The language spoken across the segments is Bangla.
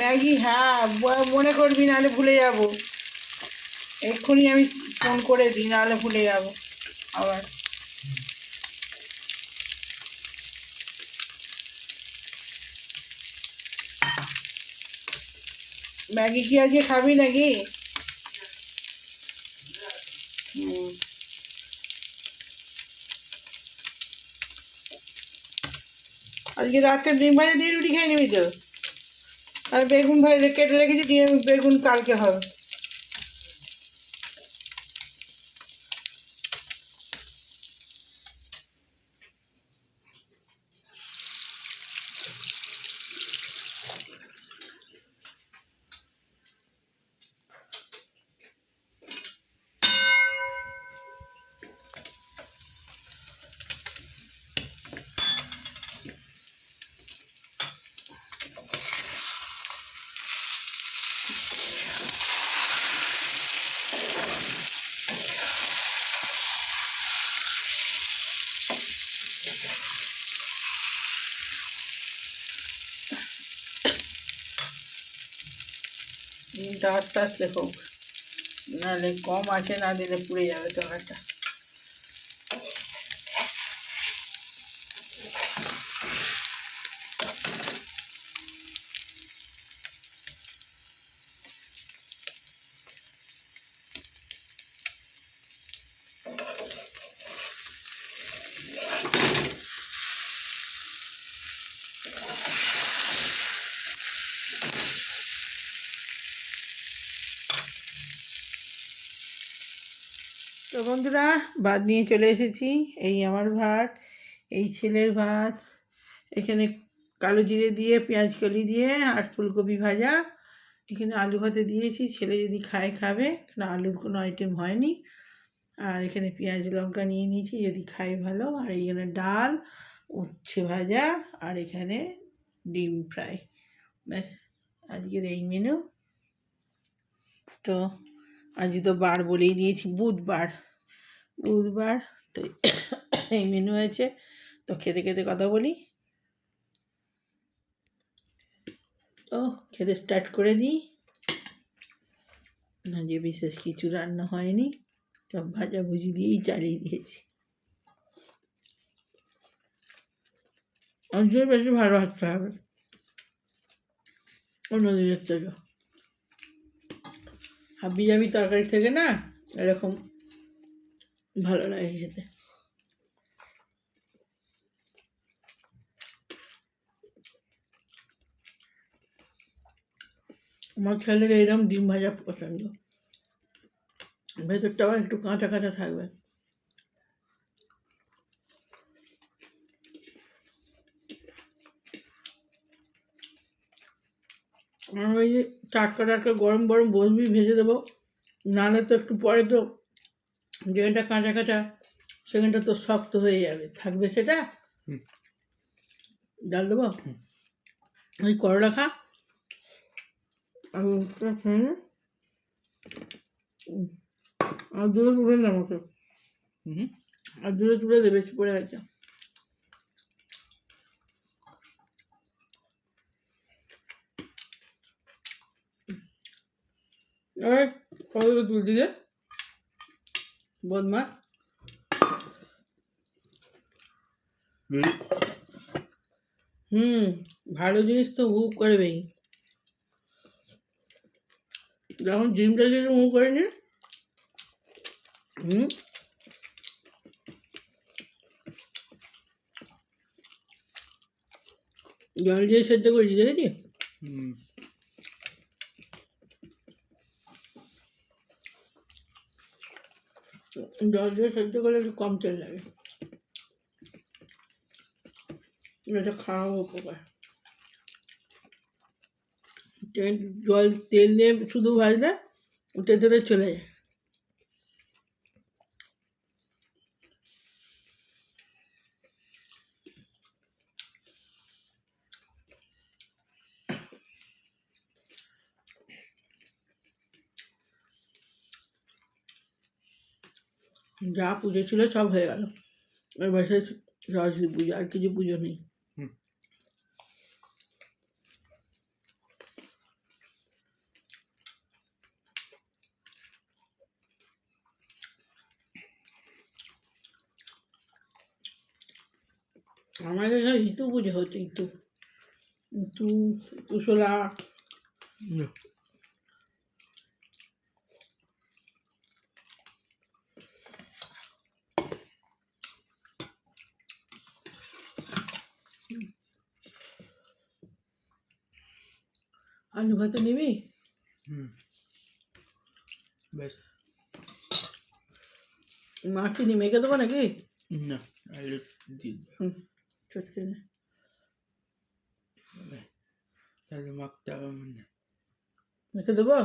ম্যাগি, হ্যাঁ মনে করবি, নাহলে ভুলে যাব। এক্ষুনি আমি ফোন করে দিই, নাহলে ভুলে যাব আবার। ম্যাগি কি আজকে খাবি নাকি? আজকে রাতে ডিম ভাজা দিয়ে রুটি খেয়ে নিবি তো? আর বেগুন ভাজা কেটে রেখেছি, ডিম বেগুন কালকে হবে। ডিমটা আস্তে আস্তে হোক, নাহলে কম আছে, না দিলে পুড়ে যাবে তরকারিটা। তো বন্ধুরা, ভাত নিয়ে চলে এসেছি। এই আমার ভাত, এই ছেলের ভাত। এখানে কালো জিরে দিয়ে, পেঁয়াজ কলি দিয়ে, আর ফুলকপি ভাজা। এখানে আলু ভাতে দিয়েছি, ছেলে যদি খায় খাবে, কারণ আলুর কোনো আইটেম হয়নি। আর এখানে পেঁয়াজ লঙ্কা নিয়ে নিয়েছি, যদি খাই ভালো। আর এইখানে ডাল, উচ্ছে ভাজা, আর এখানে ডিম ফ্রাই। ব্যাস, আজকের এই মেনু। তো আজকে তো বার বলেই দিয়েছি, বুধবার। তো এই মেনু আছে। তো খেতে খেতে কথা বলি। তো খেতে স্টার্ট করে দিই। আজকে বিশেষ কিছু রান্না হয়নি, সব ভাজাভুজি দিয়েই চালিয়ে দিয়েছি। আজকে বেশি ভালো আসতে হবে অন্য দিনের থেকে। হাবি জাবি তরকারি থেকে না, এরকম ভালো লাগে খেতে। আমার ছেলের এইরকম ডিম ভাজা পছন্দ, ভেতরটা আবার একটু কাঁচা কাঁচা থাকবে। আমার ওই যে টাটকা টাটকা গরম গরম বসবি, ভেজে দেবো। নাহলে তো একটু পরে তো যেখানটা কাঁচা কাঁচা, সেখানটা তো শক্ত হয়ে যাবে, থাকবে সেটা। ডাল দেবো, ওই করলা খা। আর দূরে তুলে না আমাকে, আর দূরে তুলে দে, বেশি পড়ে গেছে। কতগুলো তুলছি যে বদমা। ভালো জিনিস তো মুখ করবেই। যখন জিমটা যদি মুখ করেনি, জল দিয়ে সেদ্ধ করেছি, দেখেছি। জল দিয়ে সেদ্ধ করলে একটু কম তেল লাগে, এটা খাওয়াও উপকার। জল তেল দিয়ে শুধু ভাজলে তেলে চলে যায়। যা পুজো ছিল সব হয়ে গেল, এবার সরস্বতী পুজো, আর কিছু পুজো নেই। আমাদের এখানে ইতু পুজো হচ্ছে, ইতু ইতু তুষলা। আলু ভাতে নিবি? বেশ। মাছ চিনি মেখে দেবো নাকি? না, আলু দিয়ে চটকে নে। তাহলে মাখতে হবে মানে। মেখে দেবো?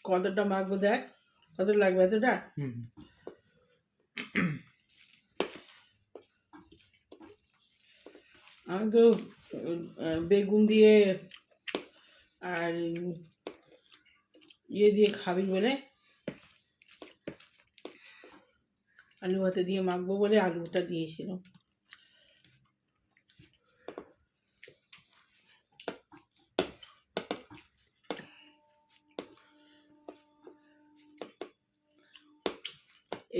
কতটা মাখবো দেখ, কত লাগবে এতটা? আমি তো বেগুন দিয়ে আর ইয়ে দিয়ে খাবি বলে, আলু ভাতে দিয়ে মাখবো বলে আলুটা দিয়েছিলাম।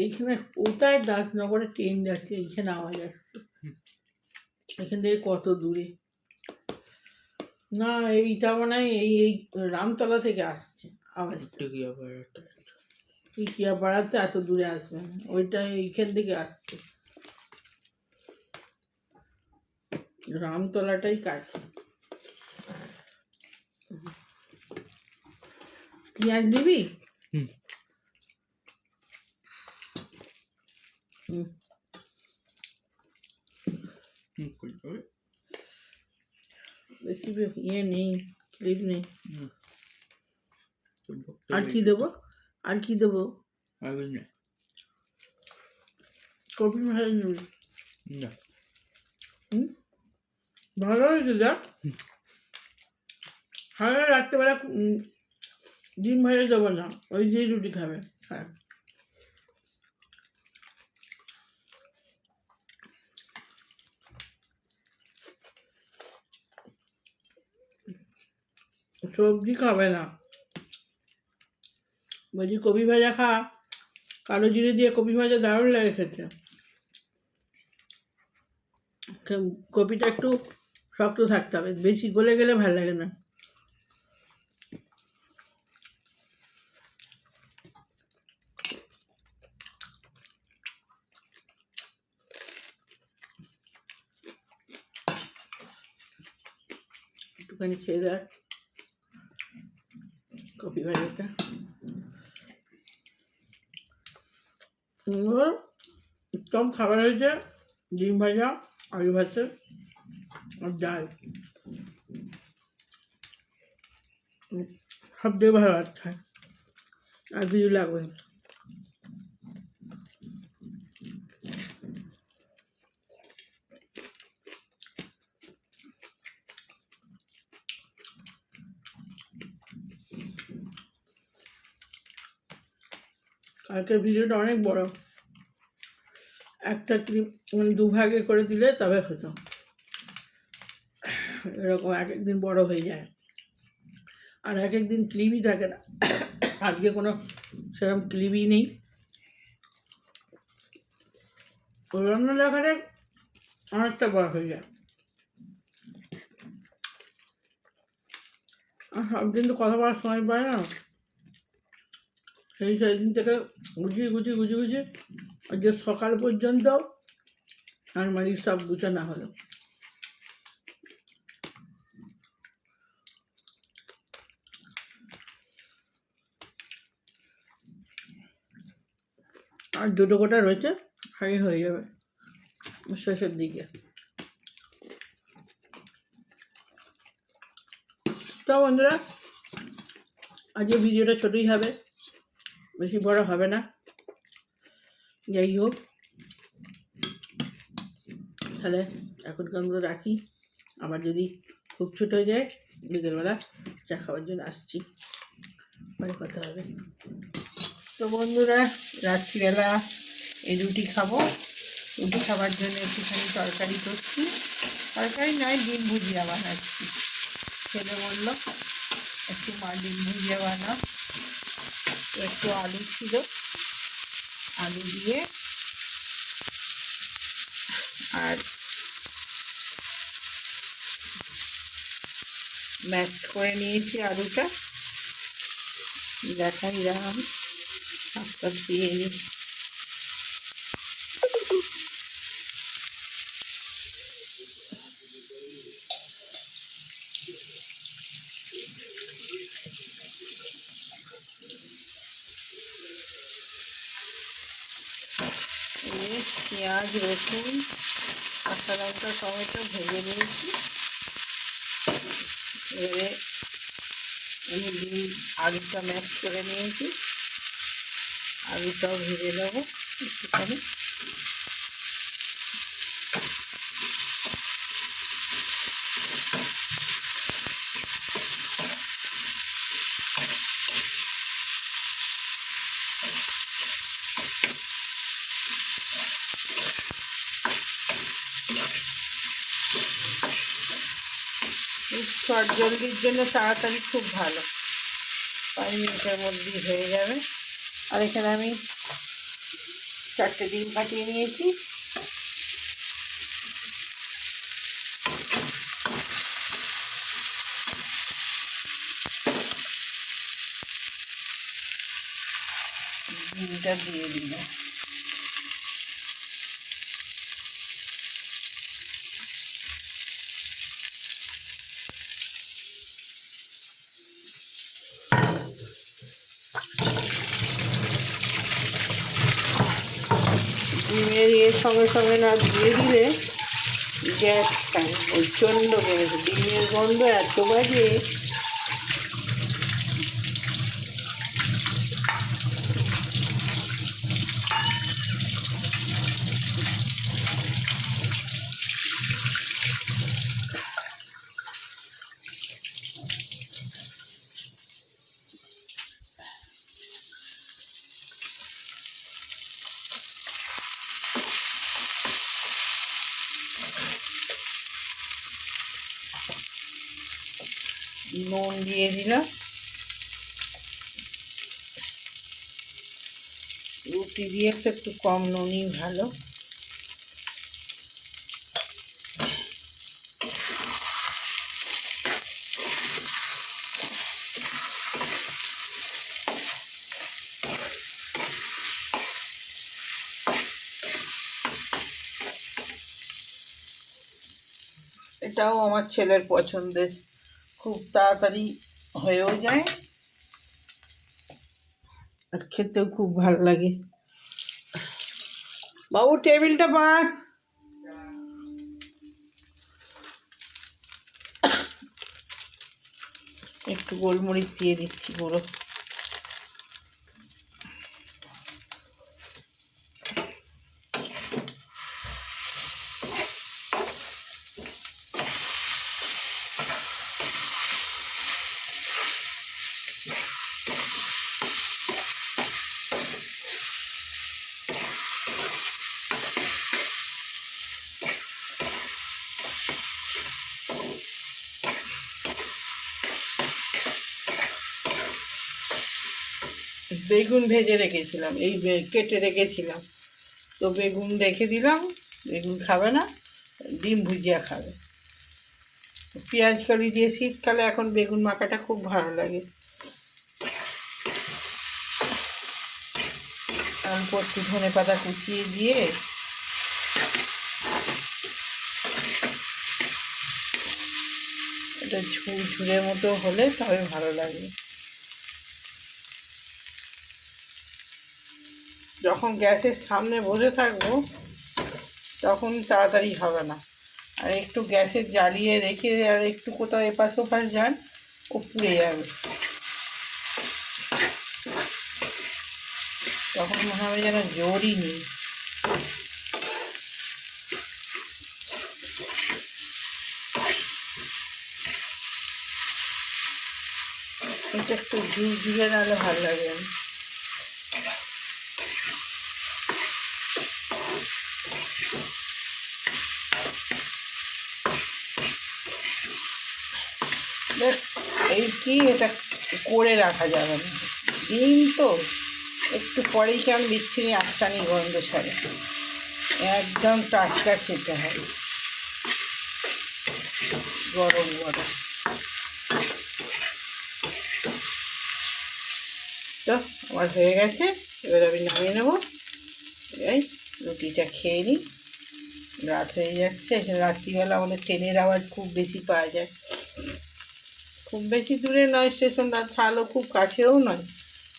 এইখানে কোথায় দাসনগরে ট্রেন যাচ্ছে, এইখানে আওয়াজ আসছে। এখান থেকে কত দূরে? না, এইটা মানে এই এই রামতলা থেকে আসছে আওয়াজ। টিকিয়াপাড়াতে এত দূরে আসবে না, ওইটা এইখান থেকে আসছে। রামতলাটাই কাছে। পেঁয়াজ দিবি? বেশি ইয়ে নেই, ক্লিপ নেই। আর কি দেবো? আর কি দেবো? কপি ভাজা নিবি? না। ভালো হয়েছে যা। হ্যাঁ, রাত্রেবেলা ডিম ভাজা দেবো না, ওই যে রুটি খাবে। হ্যাঁ, সবজি খাবে না, বলছি কপি ভাজা খা। কালো জিরে দিয়ে কপি ভাজা দারুণ লাগে খেতে। কপিটা একটু শক্ত থাকতে হবে, বেশি গলে গেলে ভালো লাগে না। একটুখানি খেয়ে দেয় কপি ভাজাটা। উত্তম খাবার হয়েছে ডিম ভাজা, আলু ভাজা আর ডাল। সব দিয়ে ভালো লাগছে, আর কিছু লাগবে না। কালকের ভিডিওটা অনেক বড়, একটা ক্লিপ মানে দুভাগে করে দিলে তবে হতো। এরকম এক একদিন বড় হয়ে যায়, আর এক একদিন ক্লিপই থাকে না। আজকে কোনো সেরকম ক্লিপই নেই। অন্য দেখাটা অনেকটা বড় হয়ে যায়। আর সব দিন তো কথা বলার সময় পায় না, সেই দিন থেকে গুছিয়ে আজকে সকাল পর্যন্ত আলমারি সব গুছানো হলো। আর দুটো গোটা রয়েছে, খালি হয়ে যাবে শেষের দিকে। তো বন্ধুরা, আজকে ভিডিওটা ছোটোই হবে, বেশি বড় হবে না। যাই হোক, তাহলে এখনকার মতো রাখি। আবার যদি খুব ছোটো হয়ে যায় বিকেলবেলা চা খাওয়ার জন্য আসছি, পরে কথা হবে। তো বন্ধুরা, রাত্রিবেলা এই রুটি খাবো, রুটি খাবার জন্য একটুখানি তরকারি করছি, তরকারি নয় ডিম ভুজিয়া বানাচ্ছি। ছেলে বললো একটু মা ডিম ভুজিয়া বানা, একটু আলু ছিল, আলু দিয়ে আর ম্যাশ করে নিয়েছি আলুটা, দেখাই রাম হাতটা দিয়ে নিই। পেঁয়াজ রসুন কাঁচা লঙ্কা টমেটো ভেজে নিয়েছি। এবারে আমি ডিম আলুটা ম্যাশ করে নিয়েছি, আলুটাও ভেজে নেবো একটুখানি। চটজলদির জন্য তাড়াতাড়ি খুব ভালো, 5 মিনিটের মধ্যেই হয়ে যাবে। আর এখানে আমি 4টে ডিম ফাটিয়ে নিয়েছি। ডিমটা দিয়ে দিলাম। ডিমের সঙ্গে সঙ্গে না দিয়ে দিলে গ্যাস খায়, প্রচণ্ড গ্যাস, ডিমের গন্ধ এত বাজে। নুন দিয়ে দিলাম, রুটি দিয়ে একটু কম নুনই ভালো। এটাও আমার ছেলের পছন্দের, খুব তাড়াতাড়ি হয়েও যায় আর খেতেও খুব ভালো লাগে। বাবু টেবিলটা বাঁচ। একটু গোলমরিচ দিয়ে দিচ্ছি পুরো। বেগুন ভেজে রেখেছিলাম, এই কেটে রেখেছিলাম, তো বেগুন রেখে দিলাম। বেগুন খাবে না, ডিম ভুজিয়া খাবে। পেঁয়াজ কলি দিয়ে শীতকালে এখন বেগুন মাখাটা খুব ভালো লাগে। অল্প একটু ধনে পাতা কুচিয়ে দিয়ে এটা ঝুরঝুরের মতো হলে তবে ভালো লাগে। যখন গ্যাসের সামনে বসে থাকবো তখন তাড়াতাড়ি হবে না, আর একটু গ্যাসে জ্বালিয়ে রেখে আর একটু কোথাও এপাশ ওপাশ যান, ও পুড়ে যাবে, তখন মনে হবে যেন জোরই নেই। এটা একটু ঝুরঝুরে নাহলে ভালো লাগে না। দেখ, এই কি এটা করে রাখা যাবে না, ডিম তো একটু পরেই কেমন বিচ্ছিরি আটটানি গন্ধ সারে, একদম টাটকা খেতে হবে, গরম গরম। তো আমার হয়ে গেছে, এবার আমি নামিয়ে নেবো। এই রুটিটা খেয়ে নিই, রাত হয়ে যাচ্ছে। রাত্রিবেলা আমাদের ট্রেনের আওয়াজ খুব বেশি পাওয়া যায়, খুব বেশি দূরে নয় স্টেশনটা, তাহলেও খুব কাছেও নয়,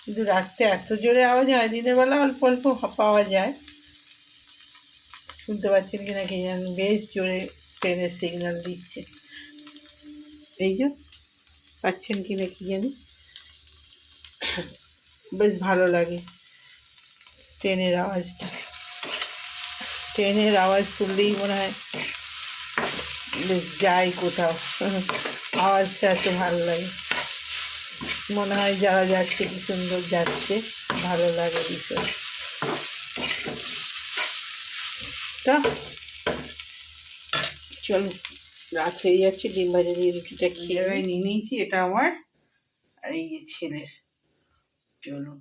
কিন্তু রাত্রে এত জোরে আওয়াজ হয়, দিনের বেলা অল্প অল্প পাওয়া যায়। শুনতে পাচ্ছেন কিনা কি জানি, বেশ জোরে ট্রেনের সিগন্যাল দিচ্ছে, এই যে পাচ্ছেন কিনা কি জানি, বেশ ভালো লাগে ট্রেনের আওয়াজটা। ট্রেনের আওয়াজ শুনলেই মনে হয় বেশ যাই কোথাও, আওয়াজটা এত ভালো লাগে, মনে হয় যারা যাচ্ছে কি সুন্দর যাচ্ছে, ভালো লাগে ভীষণ। তা চলুন, রাত হয়ে যাচ্ছে, ডিম ভাজা দিয়ে রুটিটা খেয়ে নিয়ে নিয়েছি, এটা আমার আর এই যে ছেলের। চলুন।